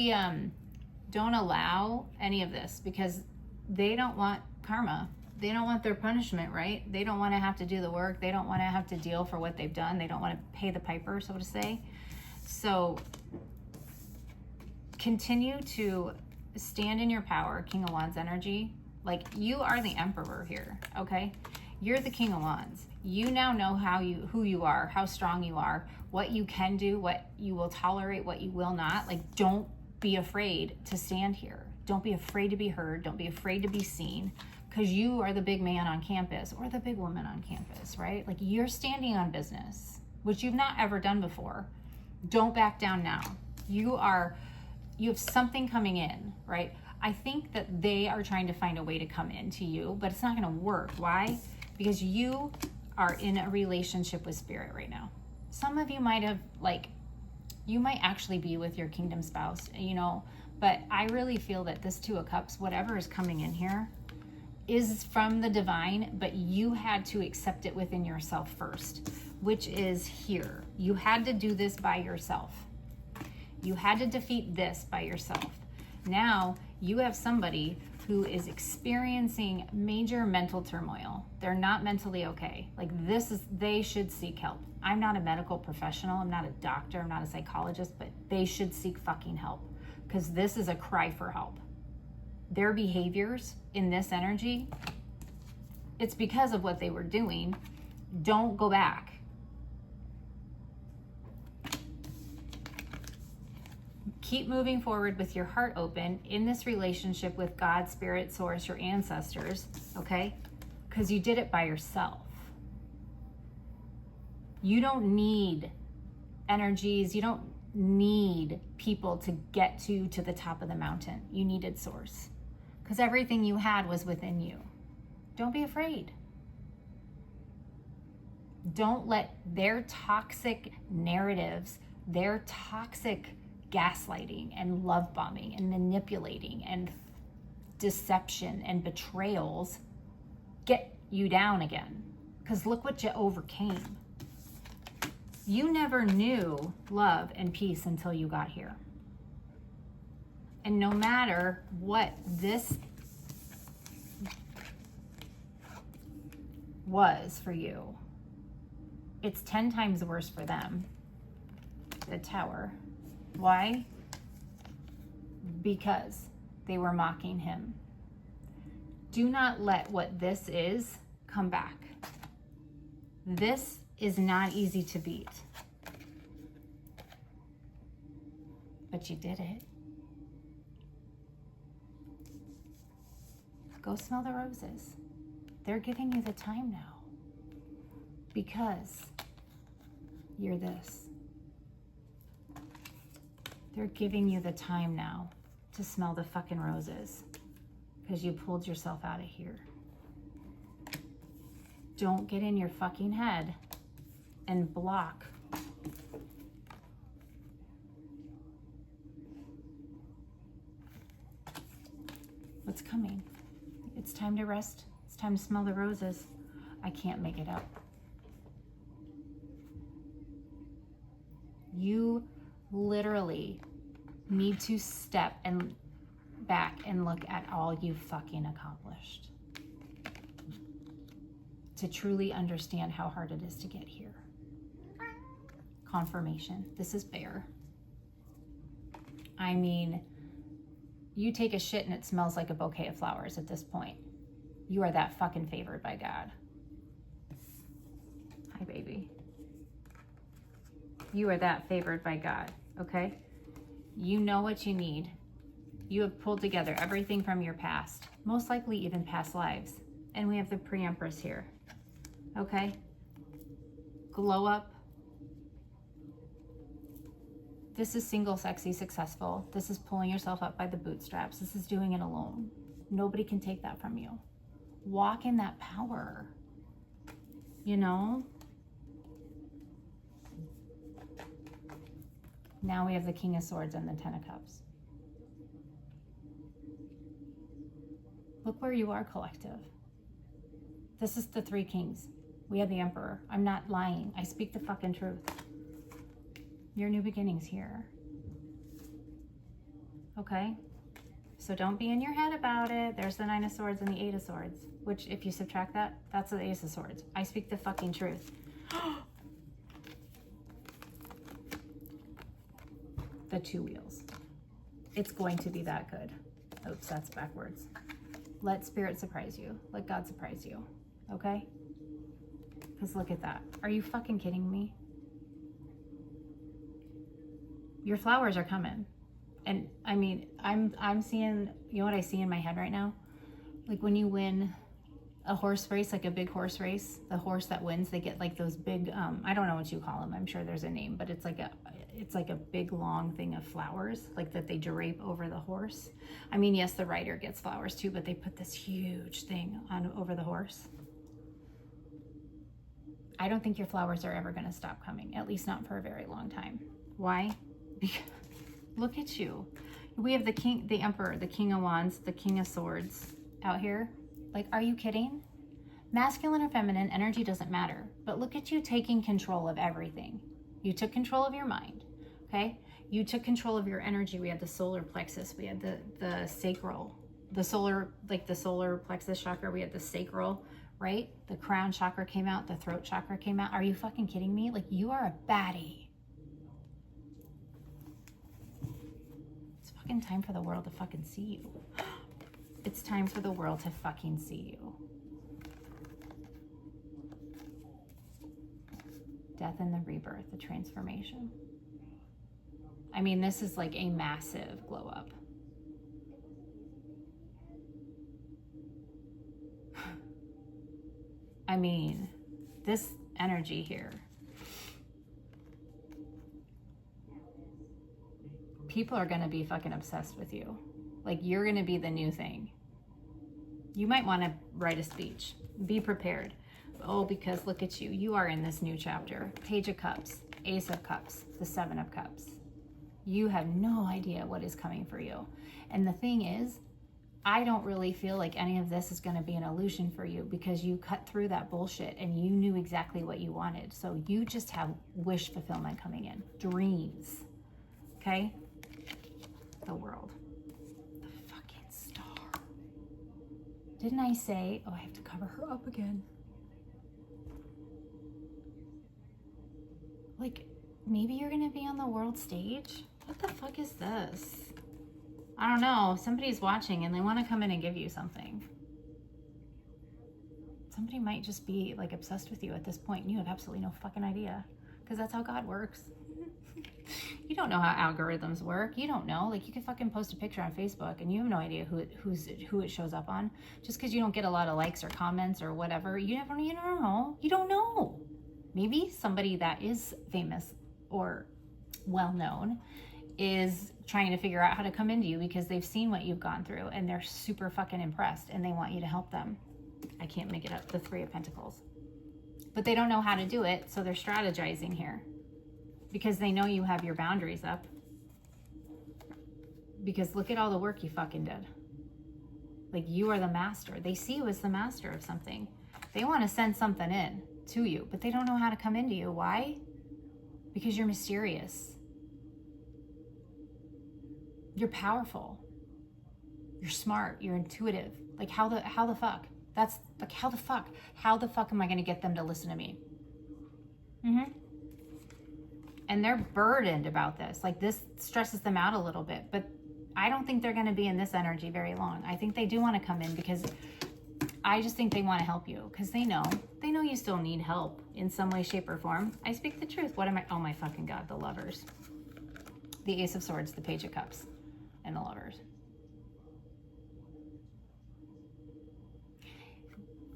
allow any of this, because they don't want karma. They don't want their punishment, right? They don't want to have to do the work. They don't want to have to deal for what they've done. They don't want to pay the piper, so to say. So continue to stand in your power, King of Wands energy. Like, you are the Emperor here, okay? You're the King of Wands. You now know who you are, how strong you are, what you can do, what you will tolerate, what you will not. Like, don't be afraid to stand here. Don't be afraid to be heard. Don't be afraid to be seen, because you are the big man on campus, or the big woman on campus, right? Like, you're standing on business, which you've not ever done before. Don't back down now. You have something coming in, right? I think that they are trying to find a way to come into you, but it's not going to work. Why? Because you are in a relationship with Spirit right now. Some of you might have, like, you might actually be with your kingdom spouse, you know, but I really feel that this Two of Cups, whatever is coming in here, is from the divine, but you had to accept it within yourself first, which is here. You had to do this by yourself. You had to defeat this by yourself. Now you have somebody who is experiencing major mental turmoil. They're not mentally okay. Like, they should seek help. I'm not a medical professional. I'm not a doctor. I'm not a psychologist, but they should seek fucking help, because this is a cry for help. Their behaviors in this energy, it's because of what they were doing. Don't go back. Keep moving forward with your heart open in this relationship with God, Spirit, Source, your ancestors, okay? Because you did it by yourself. You don't need energies. You don't need people to get to the top of the mountain. You needed Source, because everything you had was within you. Don't be afraid. Don't let their toxic narratives, their toxic gaslighting and love bombing and manipulating and deception and betrayals get you down again. Because look what you overcame. You never knew love and peace until you got here. And no matter what this was for you, it's 10 times worse for them. The Tower. Why? Because they were mocking him. Do not let what this is come back. This is not easy to beat. But you did it. Go smell the roses. They're giving you the time now. Because you're this. They're giving you the time now to smell the fucking roses. Because you pulled yourself out of here. Don't get in your fucking head and block. What's coming? It's time to rest. It's time to smell the roses. I can't make it up. You literally need to step and back and look at all you fucking accomplished to truly understand how hard it is to get here. Confirmation. This is Bear. I mean, you take a shit and it smells like a bouquet of flowers at this point. You are that fucking favored by God. Hi, baby. You are that favored by God, okay? You know what you need. You have pulled together everything from your past, most likely even past lives. And we have the pre-empress here, okay? Glow up. This is single, sexy, successful. This is pulling yourself up by the bootstraps. This is doing it alone. Nobody can take that from you. Walk in that power, you know? Now we have the King of Swords and the Ten of Cups. Look where you are, collective. This is the Three Kings. We have the Emperor. I'm not lying. I speak the fucking truth. Your new beginning's here. Okay? So don't be in your head about it. There's the Nine of Swords and the Eight of Swords, which if you subtract that, that's the Ace of Swords. I speak the fucking truth. The Two Wheels. It's going to be that good. Oops, that's backwards. Let Spirit surprise you. Let God surprise you. Okay? Because look at that. Are you fucking kidding me? Your flowers are coming. And I mean, I'm seeing, you know what I see in my head right now? Like when you win a horse race, like a big horse race, the horse that wins, they get like those big, I don't know what you call them. I'm sure there's a name, but it's like a big long thing of flowers, like that they drape over the horse. I mean, yes, the rider gets flowers too, but they put this huge thing on over the horse. I don't think your flowers are ever going to stop coming, at least not for a very long time. Why? Because look at you. We have the king, the emperor, the king of wands, the king of swords out here. Like, are you kidding? Masculine or feminine, energy doesn't matter. But look at you taking control of everything. You took control of your mind, okay? You took control of your energy. We had the solar plexus. We had the sacral, the solar plexus chakra. We had the sacral, right? The crown chakra came out. The throat chakra came out. Are you fucking kidding me? Like, you are a baddie. It's fucking time for the world to fucking see you. It's time for the world to fucking see you. Death and the rebirth, the transformation. I mean, this is like a massive glow up. I mean, this energy here. People are going to be fucking obsessed with you. Like, you're going to be the new thing. You might want to write a speech. Be prepared. Oh, because look at you. You are in this new chapter. Page of Cups, Ace of Cups, the Seven of Cups. You have no idea what is coming for you. And the thing is, I don't really feel like any of this is going to be an illusion for you, because you cut through that bullshit and you knew exactly what you wanted. So you just have wish fulfillment coming in, dreams. Okay? The world. The fucking star. Didn't I say, oh, I have to cover her up again. Like, maybe you're going to be on the world stage? What the fuck is this? I don't know. Somebody's watching and they want to come in and give you something. Somebody might just be like obsessed with you at this point and you have absolutely no fucking idea, because that's how God works. You don't know how algorithms work. You don't know. Like, you can fucking post a picture on Facebook and you have no idea who it shows up on. Just because you don't get a lot of likes or comments or whatever, you don't know. You don't know. Maybe somebody that is famous or well known is trying to figure out how to come into you because they've seen what you've gone through and they're super fucking impressed and they want you to help them. I can't make it up, the Three of Pentacles. But they don't know how to do it, so they're strategizing here. Because they know you have your boundaries up. Because look at all the work you fucking did. Like, you are the master. They see you as the master of something. They want to send something in to you, but they don't know how to come into you. Why? Because you're mysterious. You're powerful. You're smart. You're intuitive. Like, how the fuck? That's like, how the fuck? How the fuck am I going to get them to listen to me? And they're burdened about this. Like, this stresses them out a little bit, but I don't think they're going to be in this energy very long. I think they do want to come in because I just think they want to help you, because they know you still need help in some way, shape, or form. I speak the truth. What am I? Oh my fucking God, the Lovers. The Ace of Swords, the Page of Cups, and the Lovers.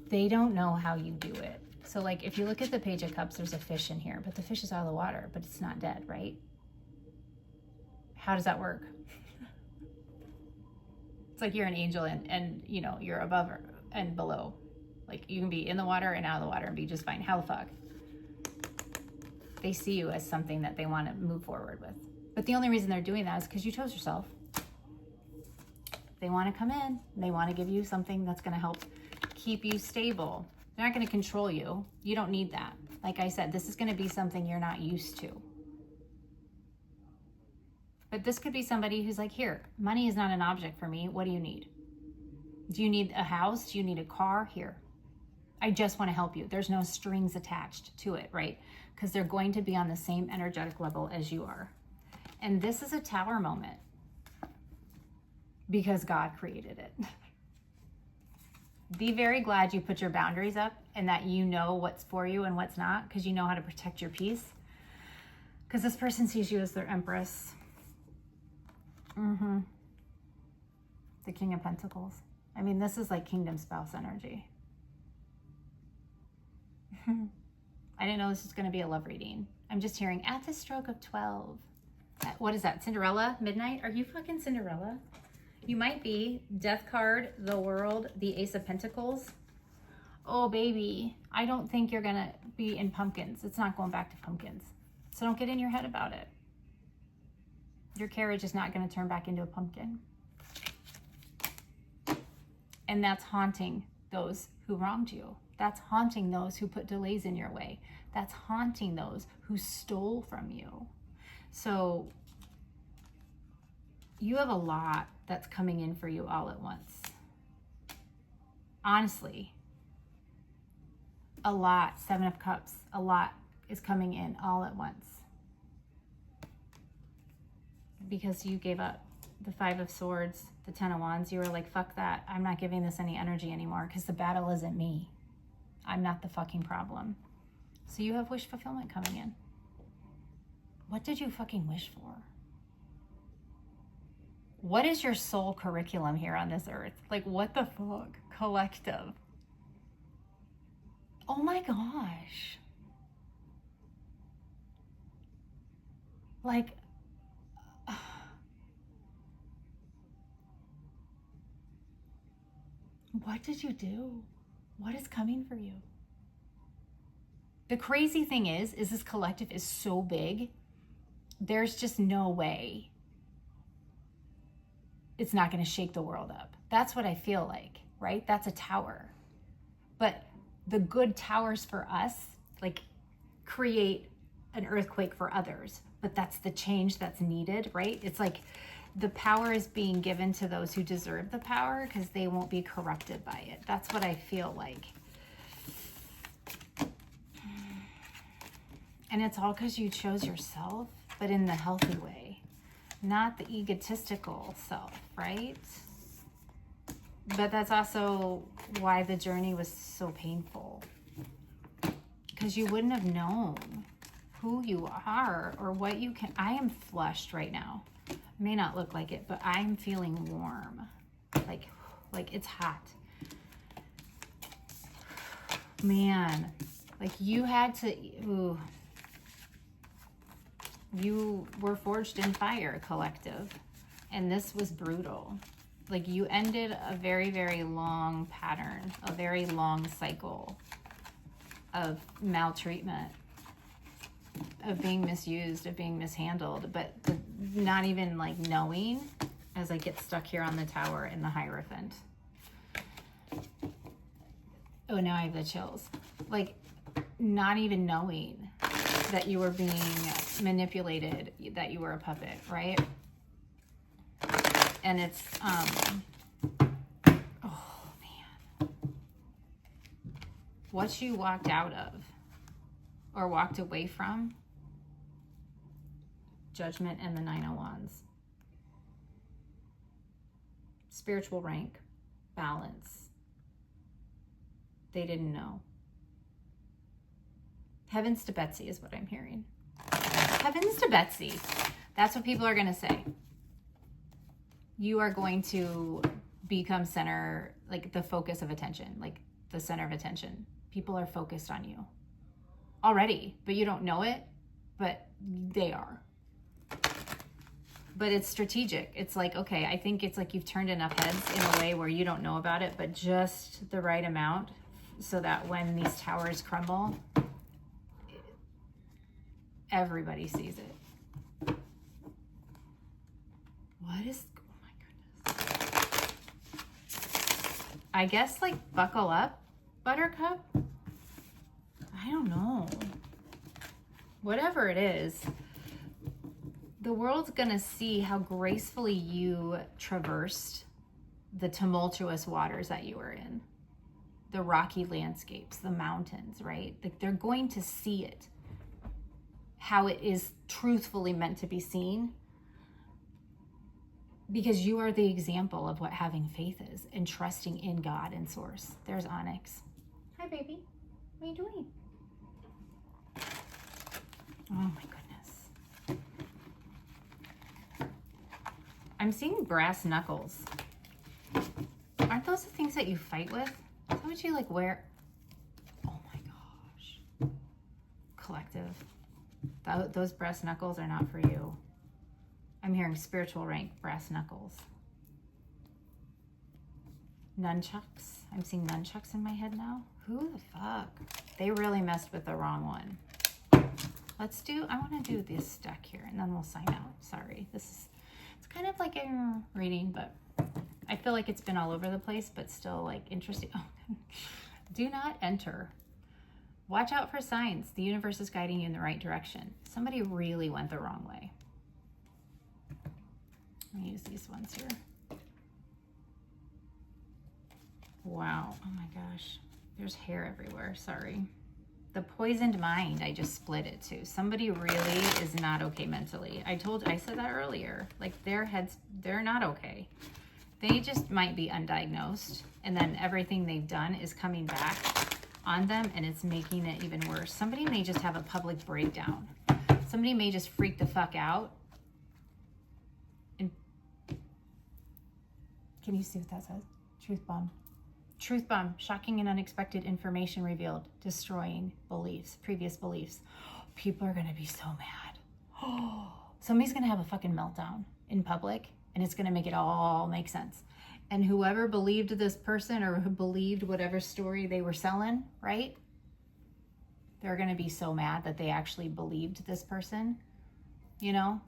They don't know how you do it. So, like, if you look at the Page of Cups, there's a fish in here, but the fish is out of the water, but it's not dead, right? How does that work? It's like you're an angel and you know, you're above and below. Like, you can be in the water and out of the water and be just fine. How the fuck? They see you as something that they want to move forward with. But the only reason they're doing that is because you chose yourself. They want to come in. They want to give you something that's going to help keep you stable. They're not going to control you. You don't need that. Like I said, this is going to be something you're not used to. But this could be somebody who's like, here, money is not an object for me. What do you need? Do you need a house? Do you need a car? Here. I just want to help you. There's no strings attached to it, right? Because they're going to be on the same energetic level as you are. And this is a Tower moment because God created it. Be very glad you put your boundaries up and that you know what's for you and what's not, because you know how to protect your peace. Because this person sees you as their Empress. The King of Pentacles. I mean, this is like kingdom spouse energy. I didn't know this was going to be a love reading. I'm just hearing at the stroke of 12. What is that? Cinderella? Midnight? Are you fucking Cinderella? You might be. Death card, the World, the Ace of Pentacles. Oh, baby. I don't think you're going to be in pumpkins. It's not going back to pumpkins. So don't get in your head about it. Your carriage is not going to turn back into a pumpkin. And that's haunting those who wronged you. That's haunting those who put delays in your way. That's haunting those who stole from you. So you have a lot that's coming in for you all at once. Honestly, a lot. Seven of Cups, a lot is coming in all at once. Because you gave up. The Five of Swords, the Ten of Wands, you were like, fuck that. I'm not giving this any energy anymore because the battle isn't me. I'm not the fucking problem. So you have wish fulfillment coming in. What did you fucking wish for? What is your soul curriculum here on this earth? Like, what the fuck? Collective. Oh my gosh. Like, what did you do? What is coming for you? The crazy thing is this collective is so big, there's just no way it's not going to shake the world up. That's what I feel like, right? That's a tower. But the good towers for us, like, create an earthquake for others. But that's the change that's needed, right? It's like the power is being given to those who deserve the power because they won't be corrupted by it. That's what I feel like. And it's all because you chose yourself, but in the healthy way, not the egotistical self, right? But that's also why the journey was so painful, because you wouldn't have known who you are or what you can. I am flushed right now. It may not look like it, but I'm feeling warm, like it's hot. Man, like you had to, ooh, you were forged in fire, collective, and this was brutal. Like you ended a very, very long pattern, a very long cycle of maltreatment, of being misused, of being mishandled, but not even like knowing, as I get stuck here on the tower in the Hierophant. Oh, now I have the chills. Like not even knowing that you were being manipulated, that you were a puppet, right? And it's, oh man, what you walked out of or walked away from, Judgment and the Nine of Wands. Spiritual rank, balance. They didn't know. Heavens to Betsy is what I'm hearing. Heavens to Betsy. That's what people are going to say. You are going to become center, like the focus of attention, like the center of attention. People are focused on you already, but you don't know it, but they are. But it's strategic. It's like, okay, I think it's like you've turned enough heads in a way where you don't know about it, but just the right amount so that when these towers crumble, everybody sees it. What is, oh my goodness. I guess like buckle up, Buttercup. I don't know. Whatever it is, the world's gonna see how gracefully you traversed the tumultuous waters that you were in. The rocky landscapes, the mountains, right? Like they're going to see it, how it is truthfully meant to be seen, because you are the example of what having faith is and trusting in God and Source. There's Onyx. Hi, baby. What are you doing? Oh my goodness. I'm seeing brass knuckles. Aren't those the things that you fight with? Is that what you like wear? Oh my gosh. Collective. Those brass knuckles are not for you. I'm hearing spiritual rank brass knuckles. Nunchucks. I'm seeing nunchucks in my head now. Who the fuck? They really messed with the wrong one. I want to do this deck here and then we'll sign out. Sorry. It's kind of like a reading, but I feel like it's been all over the place, but still like interesting. Oh, do not enter. Watch out for signs. The universe is guiding you in the right direction. Somebody really went the wrong way. Let me use these ones here. Wow. Oh my gosh. There's hair everywhere. Sorry. The poisoned mind, I just split it too. Somebody really is not okay mentally. I said that earlier. Like their heads, they're not okay. They just might be undiagnosed. And then everything they've done is coming back on them and it's making it even worse. Somebody may just have a public breakdown. Somebody may just freak the fuck out. And can you see what that says? Truth bomb. Truth bomb. Shocking and unexpected information revealed. Destroying beliefs, previous beliefs. People are going to be so mad. Somebody's going to have a fucking meltdown in public and it's going to make it all make sense. And whoever believed this person or who believed whatever story they were selling, right? They're going to be so mad that they actually believed this person, you know?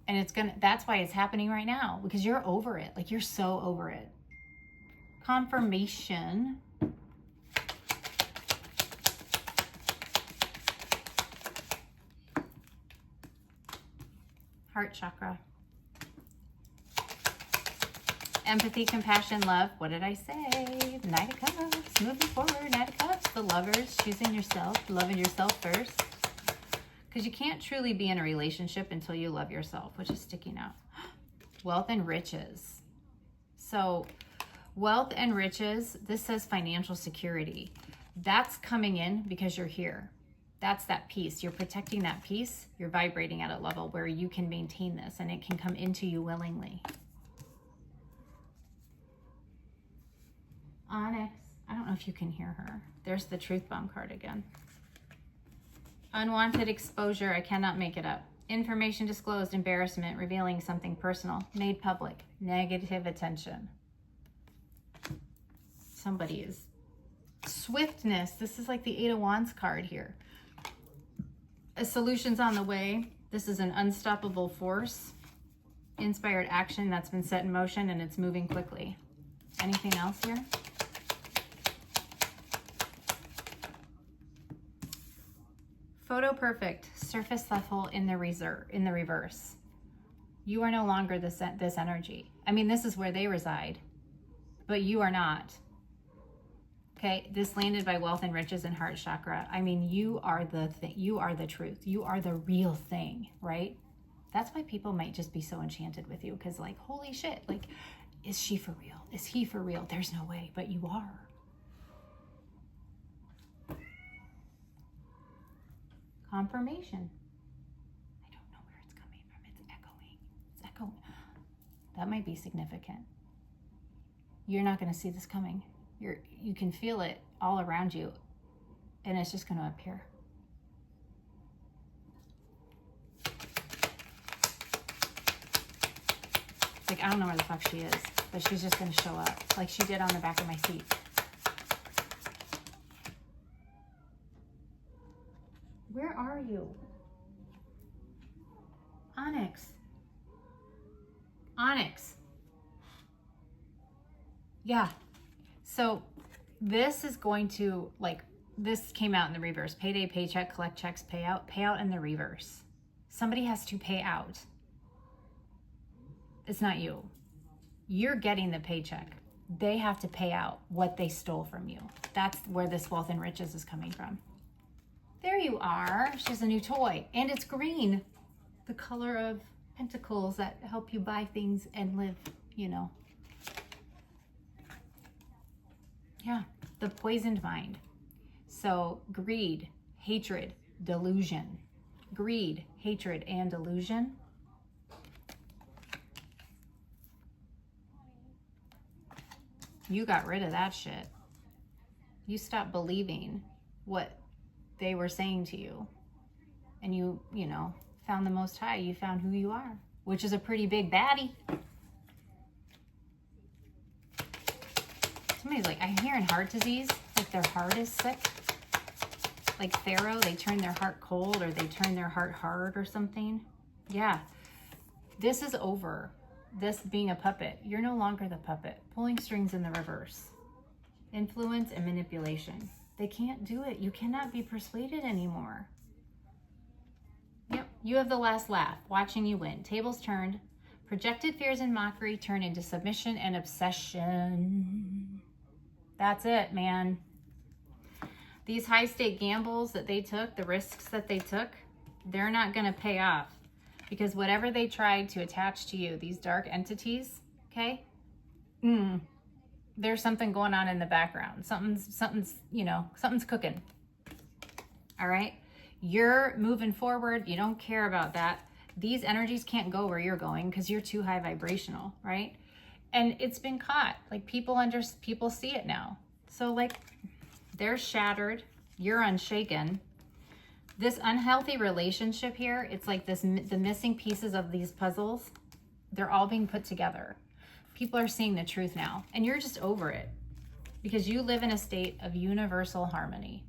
And that's why it's happening right now, because you're over it. Like, you're so over it. Confirmation. Heart chakra. Empathy, compassion, love. What did I say? Knight of Cups. Moving forward. Knight of Cups. The Lovers. Choosing yourself. Loving yourself first. Because you can't truly be in a relationship until you love yourself, which is sticking out. Wealth and riches. So wealth and riches, this says financial security. That's coming in because you're here. That's that peace. You're protecting that peace. You're vibrating at a level where you can maintain this and it can come into you willingly. Onyx. I don't know if you can hear her. There's the Truth Bomb card again. Unwanted exposure. I cannot make it up. Information disclosed. Embarrassment. Revealing something personal. Made public. Negative attention. Somebody is... Swiftness. This is like the Eight of Wands card here. A solution's on the way. This is an unstoppable force. Inspired action that's been set in motion and it's moving quickly. Anything else here? Photo perfect, surface level in the reverse. You are no longer this energy. I mean, this is where they reside, but you are not. Okay, this landed by wealth and riches and heart chakra. I mean, you are the thing. You are the truth. You are the real thing, right? That's why people might just be so enchanted with you, because like, holy shit, like, is she for real? Is he for real? There's no way, but you are. Confirmation. I don't know where it's coming from. It's echoing. It's echoing. That might be significant. You're not going to see this coming. You can feel it all around you, and it's just going to appear. Like, I don't know where the fuck she is, but she's just going to show up like she did on the back of my seat. Where are you? Onyx. Onyx. Yeah. So this is going to, like, this came out in the reverse. Payday, paycheck, collect checks, payout in the reverse. Somebody has to pay out. It's not you. You're getting the paycheck. They have to pay out what they stole from you. That's where this wealth and riches is coming from. There you are. She has a new toy. And it's green. The color of pentacles that help you buy things and live, you know. Yeah. The poisoned mind. So greed, hatred, delusion. Greed, hatred, and delusion. You got rid of that shit. You stopped believing what they were saying to you, and you know, found the Most High. You found who you are, which is a pretty big baddie. Somebody's like, I'm hearing heart disease, like their heart is sick. Like Pharaoh, they turn their heart cold, or they turn their heart hard or something. Yeah, this is over. This being a puppet, you're no longer the puppet. Pulling strings in the reverse. Influence and manipulation. They can't do it. You cannot be persuaded anymore. Yep, you have the last laugh. Watching you win. Tables turned. Projected fears and mockery turn into submission and obsession. That's it, man. These high-stake gambles that they took, the risks that they took, they're not going to pay off. Because whatever they tried to attach to you, these dark entities, okay? There's something going on in the background. Something's, you know, something's cooking. All right? You're moving forward. You don't care about that. These energies can't go where you're going because you're too high vibrational, right? And it's been caught. Like, people see it now. So, like, they're shattered. You're unshaken. This unhealthy relationship here, it's like the missing pieces of these puzzles, they're all being put together. People are seeing the truth now, and you're just over it because you live in a state of universal harmony.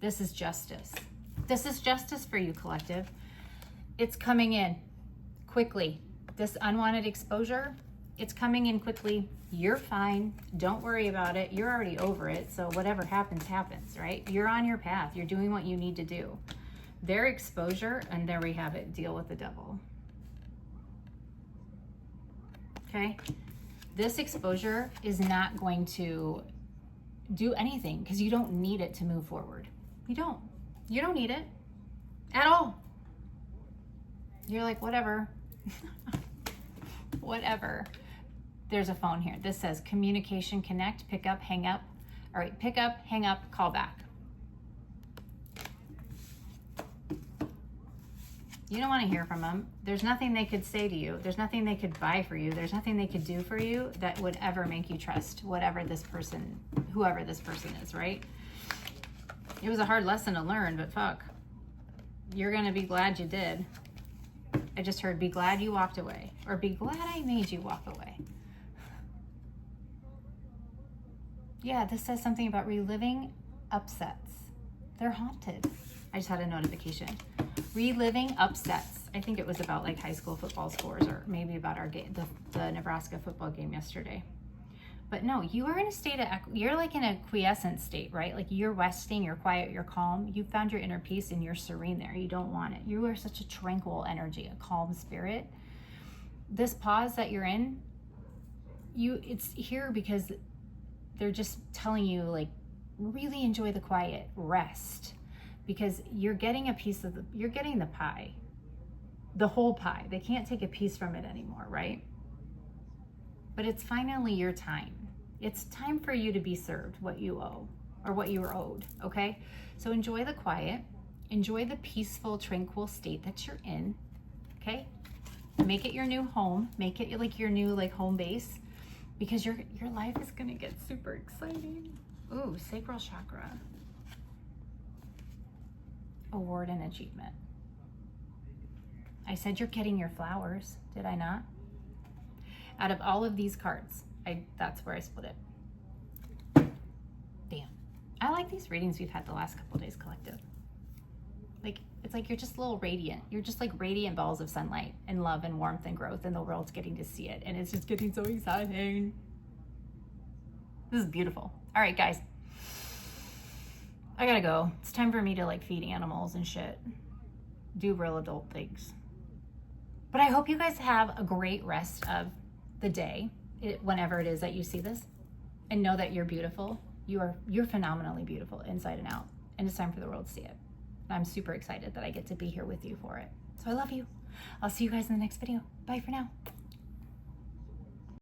This is justice. This is justice for you, collective. It's coming in quickly. This unwanted exposure, it's coming in quickly. You're fine. Don't worry about it. You're already over it. So whatever happens, happens, right? You're on your path. You're doing what you need to do. Their exposure, and there we have it. Deal with the devil. Okay? This exposure is not going to do anything because you don't need it to move forward. You don't. You don't need it at all. You're like, whatever. Whatever. There's a phone here. This says communication, connect, pick up, hang up. All right, pick up, hang up, call back. You don't want to hear from them. There's nothing they could say to you. There's nothing they could buy for you. There's nothing they could do for you that would ever make you trust whatever this person, whoever this person is, right? It was a hard lesson to learn, but fuck. You're going to be glad you did. I just heard, be glad you walked away, or be glad I made you walk away. Yeah, this says something about reliving upsets. They're haunted. I just had a notification. Reliving upsets. I think it was about like high school football scores, or maybe about our game, the Nebraska football game yesterday. But no, you are in a state of, you're like in a quiescent state, right? Like you're resting, you're quiet, you're calm. You found your inner peace and you're serene there. You don't want it. You are such a tranquil energy, a calm spirit. This pause that you're in, it's here because they're just telling you, like, really enjoy the quiet, rest, because you're getting a piece of you're getting the pie, the whole pie. They can't take a piece from it anymore, right? But it's finally your time. It's time for you to be served what you owe, or what you were owed, okay? So enjoy the quiet, enjoy the peaceful, tranquil state that you're in, okay? Make it your new home, make it like your new like home base, because your life is gonna get super exciting. Ooh, sacral chakra. Award and achievement. I said you're getting your flowers, did I not? Out of all of these cards, that's where I split it. Damn. I like these readings we've had the last couple days collective. Like, it's like you're just a little radiant. You're just like radiant balls of sunlight and love and warmth and growth, and the world's getting to see it. And it's just getting so exciting. This is beautiful. All right, guys. I gotta go. It's time for me to like feed animals and shit. Do real adult things. But I hope you guys have a great rest of the day, whenever it is that you see this, and know that you're beautiful. You're phenomenally beautiful inside and out, and it's time for the world to see it. And I'm super excited that I get to be here with you for it. So I love you. I'll see you guys in the next video. Bye for now.